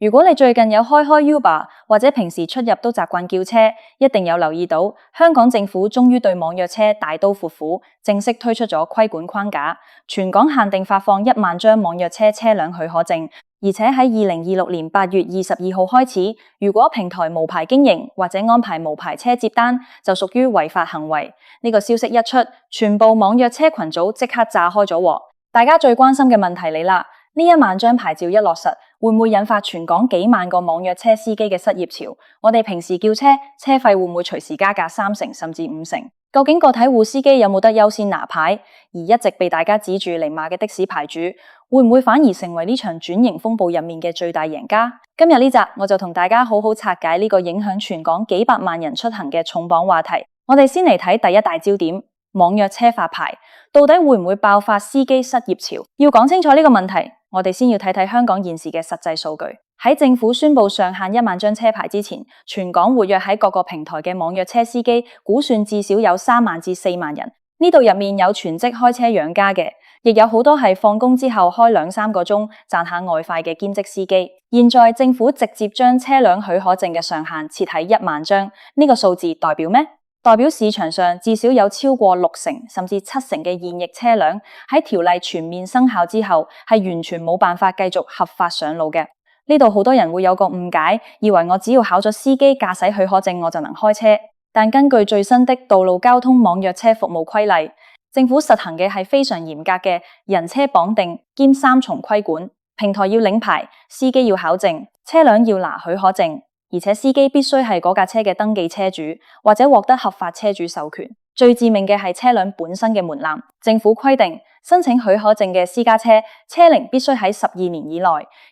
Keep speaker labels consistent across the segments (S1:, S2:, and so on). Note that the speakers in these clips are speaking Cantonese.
S1: 如果你最近有開 Uber 或者平時出入都習慣叫車，一定有留意到香港政府終於對網約車大刀闊斧，正式推出咗規管框架，全港限定發放1萬張網約車車輛許可證，而且喺2026年8月22號開始，如果平台無牌經營或者安排無牌車接單，就屬於違法行為。呢個消息一出，全部網約車群組即刻炸開咗喎。大家最關心嘅問題嚟啦，呢1萬張牌照一落實，會唔會引發全港幾萬個網約車司機嘅失業潮？我哋平時叫車，車費會唔會隨時加價3成甚至5成？究竟個體戶司機有冇得優先拿牌？而一直被大家指住嚟罵嘅的士牌主，會唔會反而成為呢場轉型風暴入面嘅最大贏家？今日呢集我就同大家好好拆解呢個影響全港幾百萬人出行嘅重磅話題。我哋先嚟睇第一大焦點，網約車發牌到底會唔會爆發司機失業潮？要講清楚呢個問題，我哋先要睇睇香港現時嘅實際數據。喺政府宣布上限1萬張車牌之前，全港活躍喺各個平台嘅網約車司機估算至少有3萬至4萬人。呢度入面有全職開車養家嘅，亦有好多係放工之後開2-3個鐘賺下外快嘅兼職司機。現在政府直接將車輛許可證嘅上限設喺1萬張，呢個數字代表咩？代表市場上至少有超過6成甚至7成嘅現役車輛喺條例全面生效之後係完全冇辦法繼續合法上路嘅。呢度好多人會有個誤解，以為我只要考咗司機駕駛許可證我就能開車。但根據最新的道路交通網約車服務規例，政府實行嘅係非常嚴格嘅人車綁定兼3重規管，平台要領牌，司機要考證，車輛要拿許可證。而且司機必須係嗰架車嘅登記車主，或者獲得合法車主授權。最致命嘅係車輛本身嘅門檻。政府規定申請許可證嘅私家車，車齡必須喺12年以內，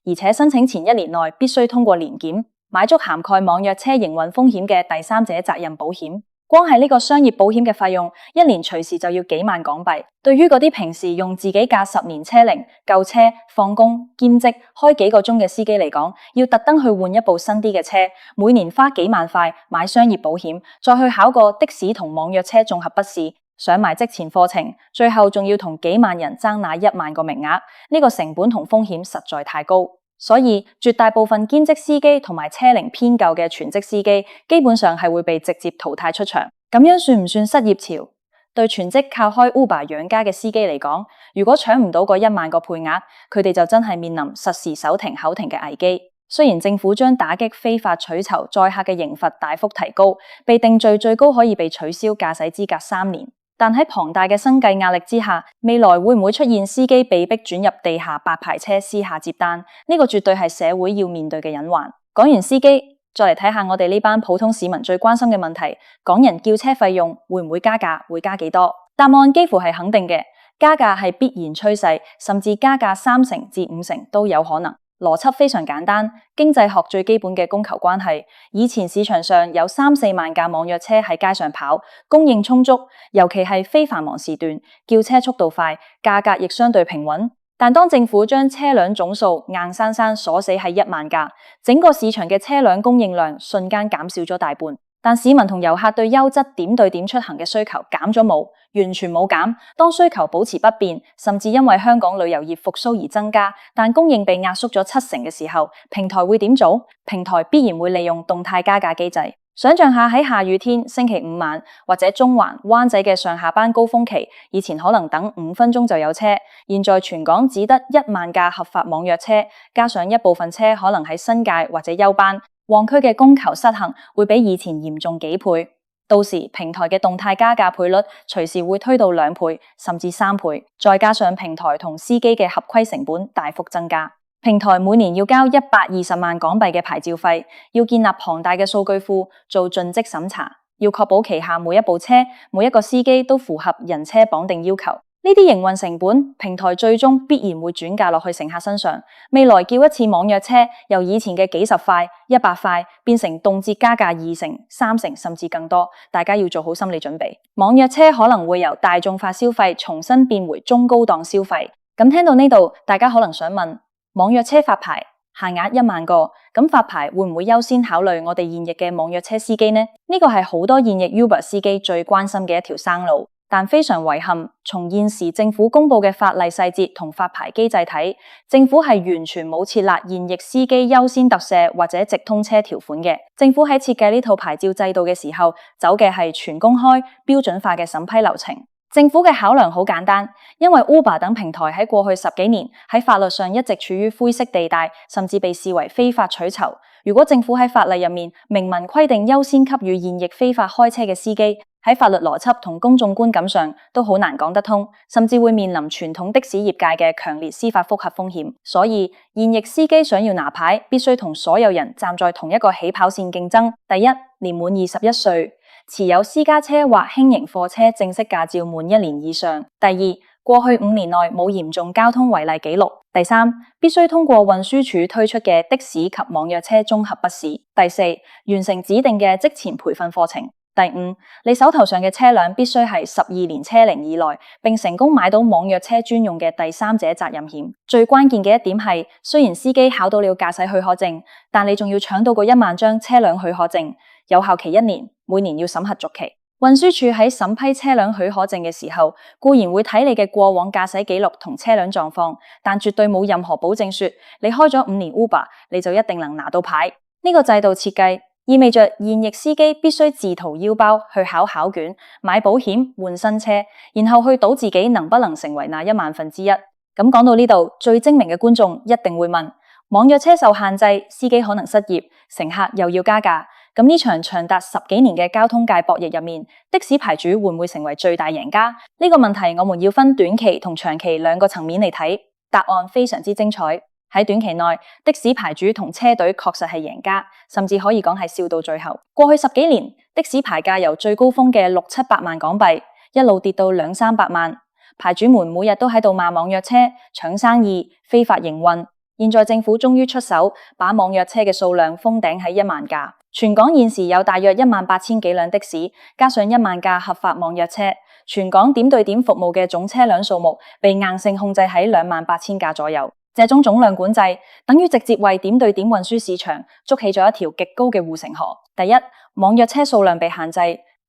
S1: 而且申請前1年內必須通過年檢，買足涵蓋網約車營運風險嘅第三者責任保險。光係呢個商業保險嘅費用，一年隨時就要幾萬港幣。對於嗰啲平時用自己駕10年車齡、舊車、放工、兼職、開幾個鐘嘅司機嚟講，要特登去換一部新啲嘅車，每年花幾萬塊買商業保險，再去考個的士同網約車綜合筆試，上埋職前課程，最後仲要同幾萬人爭那1萬個名額，呢個成本同風險實在太高。所以絕大部分兼職司機同埋車齡偏舊嘅全職司機，基本上係會被直接淘汰出場。咁樣算唔算失業潮？對全職靠開 Uber 養家嘅司機嚟講，如果搶唔到嗰1萬個配額，佢哋就真係面臨實時手停口停嘅危機。雖然政府將打擊非法取酬載客嘅刑罰大幅提高，被定罪最高可以被取消駕駛資格3年。但喺龐大嘅生計壓力之下，未來會唔會出現司機被逼轉入地下白牌車私下接單？呢個絕對係社會要面對嘅隱患。講完司機，再嚟睇下我哋呢班普通市民最關心嘅問題：港人叫車費用會唔會加價？會加幾多？答案幾乎係肯定嘅，加價係必然趨勢，甚至加價3成至5成都有可能。邏輯非常簡單，經濟學最基本嘅供求關係。以前市場上有3-4萬架網約車喺街上跑，供應充足，尤其係非繁忙時段，叫車速度快，價格亦相對平穩。但當政府將車輛總數硬生生鎖死喺1萬架，整個市場嘅車輛供應量瞬間減少咗大半。但市民同遊客對優質點對點出行嘅需求減咗冇？完全冇減。當需求保持不變，甚至因為香港旅遊業復甦而增加，但供應被壓縮咗7成嘅時候，平台會點做？平台必然會利用動態加價機制。想象下喺下雨天、星期5晚或者中環、灣仔嘅上下班高峰期，以前可能等5分鐘就有車，現在全港只得1萬架合法網約車，加上一部分車可能喺新界或者休班。旺區嘅供求失衡會比以前嚴重幾倍，到時平台嘅動態加價倍率隨時會推到2倍甚至3倍，再加上平台同司機嘅合規成本大幅增加，平台每年要交120萬港幣嘅牌照費，要建立龐大嘅數據庫做盡職審查，要確保旗下每一部車、每一個司機都符合人車綁定要求。呢啲營運成本，平台最終必然會轉嫁落去乘客身上。未來叫一次網約車，由以前嘅幾十塊、100塊，變成動輒加價2成、3成甚至更多，大家要做好心理準備。網約車可能會由大眾化消費重新變回中高檔消費。咁聽到呢度，大家可能想問：網約車發牌限額1萬個，咁發牌會唔會優先考慮我哋現役嘅網約車司機呢？呢個係好多現役 Uber 司機最關心嘅一條生路。但非常遺憾，從現時政府公布嘅法例細節同發牌機制睇，政府係完全冇設立現役司機優先特赦或者直通車條款嘅。政府喺設計呢套牌照制度嘅時候，走嘅係全公開、標準化嘅審批流程。政府嘅考量好簡單，因為 Uber 等平台喺過去10幾年喺法律上一直處於灰色地帶，甚至被視為非法取酬。如果政府喺法例入面明文規定優先給予現役非法開車嘅司機，喺法律邏輯同公眾觀感上都好難講得通，甚至會面臨傳統的士業界嘅強烈司法覆核風險。所以現役司機想要拿牌，必須同所有人站在同一個起跑線競爭。第一，年滿21歲。持有私家車或輕型貨車正式駕照滿1年以上。第二，過去5年內冇嚴重交通違例記錄。第三，必須通過運輸署推出嘅的士及網約車綜合筆試。第四，完成指定嘅職前培訓課程。第五，你手頭上嘅車輛必須係12年車齡以內，並成功買到網約車專用嘅第三者責任險。最關鍵嘅一點係，雖然司機考到了駕駛許可證，但你仲要搶到個1萬張車輛許可證，有效期1年，每年要審核續期。運輸署喺審批車輛許可證嘅時候，固然會睇你嘅過往駕駛記錄同車輛狀況，但絕對冇任何保證說你開咗5年 Uber， 你就一定能拿到牌。呢個制度設計意味着現役司機必須自掏腰包去考卷、買保險、換新車，然後去賭自己能不能成為那1萬分之一。咁講到呢度，最精明嘅觀眾一定會問：網約車受限制，司機可能失業，乘客又要加價。咁呢場長達10幾年嘅交通界博弈入面，的士牌主會唔會成為最大贏家？呢個問題我們要分短期同長期兩個層面嚟睇，答案非常之精彩。喺短期內，的士牌主同車隊確實係贏家，甚至可以講係笑到最後。過去10幾年，的士牌價由最高峰嘅6、700萬港幣，一路跌到2、300萬。牌主們每日都喺度罵網約車搶生意、非法營運。現在政府終於出手，把網約車嘅數量封頂喺1萬架。全港現時有大約18000幾輛的士，加上1萬架合法網約車，全港點對點服務嘅總車輛數目被硬性控制喺28000架左右。這種總量管制，等於直接為點對點運輸市場築起咗一條極高嘅護城河。第一，網約車數量被限制，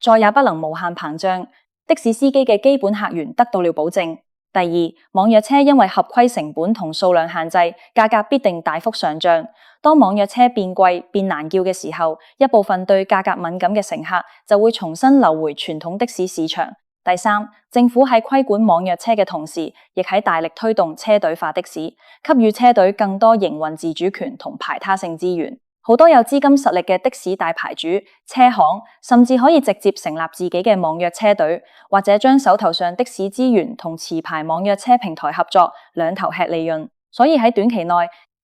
S1: 再也不能無限膨脹，的士司機嘅基本客源得到了保證。第二，網約車因為合規成本同數量限制，價格必定大幅上漲。當網約車變貴、變難叫嘅時候，一部分對價格敏感嘅乘客就會重新流回傳統的士市場。第三，政府喺規管網約車嘅同時，亦喺大力推動車隊化的士，給予車隊更多營運自主權同排他性資源。好多有資金實力嘅的士大牌主、車行，甚至可以直接成立自己嘅網約車隊，或者將手頭上的士資源同持牌網約車平台合作，兩頭吃利潤。所以喺短期內，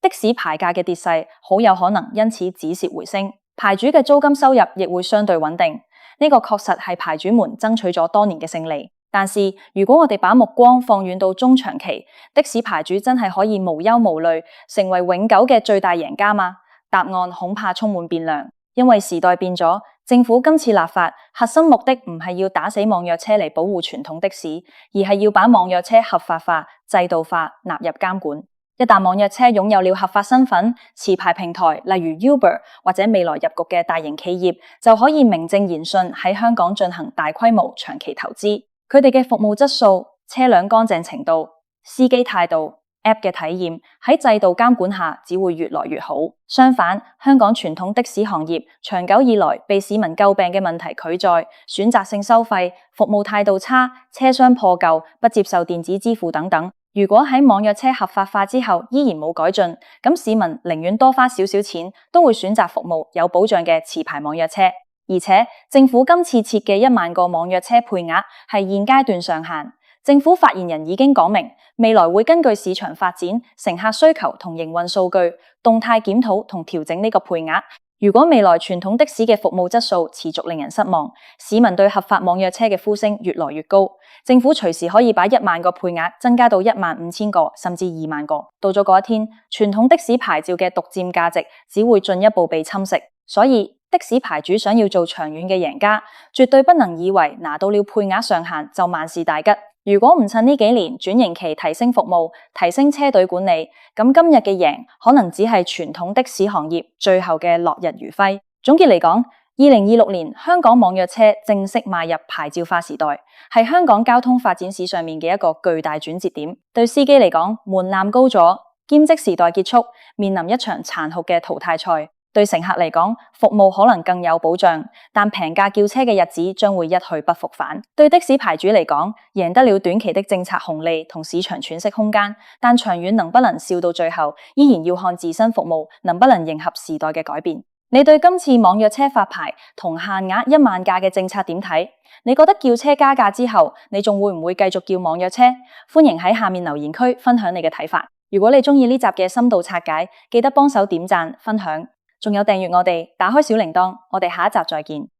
S1: 的士牌價嘅跌勢好有可能因此止蝕回升，牌主嘅租金收入亦會相對穩定。呢個確實係牌主們爭取咗多年嘅勝利。但是如果我哋把目光放遠到中長期，的士牌主真係可以無憂無慮，成為永久嘅最大贏家嗎？答案恐怕充滿變量，因為時代變咗，政府今次立法核心目的唔係要打死網約車嚟保護傳統的士，而係要把網約車合法化、制度化，納入監管。一旦網約車擁有了合法身份，持牌平台例如 Uber 或者未來入局嘅大型企業，就可以名正言順喺香港進行大規模長期投資。佢哋嘅服務質素、車輛乾淨程度、司機態度、App 嘅體驗喺制度監管下只會越來越好。相反，香港傳統的士行業長久以來被市民詬病嘅問題俱在，選擇性收費、服務態度差、車廂破舊、不接受電子支付等等。如果喺網約車合法化之後依然冇改進，咁市民寧願多花少少錢，都會選擇服務有保障嘅持牌網約車。而且政府今次設嘅1萬個網約車配額係現階段上限。政府發言人已經講明，未來會根據市場發展、乘客需求同營運數據，動態檢討同調整呢個配額。如果未來傳統的士嘅服務質素持續令人失望，市民對合法網約車嘅呼聲越來越高，政府隨時可以把1萬個配額增加到15000個，甚至2萬個。到咗嗰一天，傳統的士牌照嘅獨佔價值只會進一步被侵蝕。所以的士牌主想要做長遠嘅贏家，絕對不能以為拿到了配額上限就萬事大吉。如果唔趁呢幾年轉型期提升服務、提升車隊管理，咁今日嘅贏可能只係傳統的士行業最後嘅落日餘暉。總結嚟講， 2026年，香港網約車正式邁入牌照化時代，係香港交通發展史上面嘅一個巨大轉折點。對司機嚟講，門檻高咗，兼職時代結束，面臨一場殘酷嘅淘汰賽。對乘客嚟講，服務可能更有保障，但平價叫車嘅日子將會一去不復返。對的士牌主嚟講，贏得了短期的政策紅利同市場喘息空間，但長遠能不能笑到最後，依然要看自身服務能不能迎合時代嘅改變。你對今次網約車發牌同限額1萬架嘅政策點睇？你覺得叫車加價之後，你仲會唔會繼續叫網約車？歡迎喺下面留言區分享你嘅睇法。如果你鍾意呢集嘅深度拆解，記得幫手點讚、分享。仲有訂閱我哋，打開小鈴鐺，我哋下一集再見。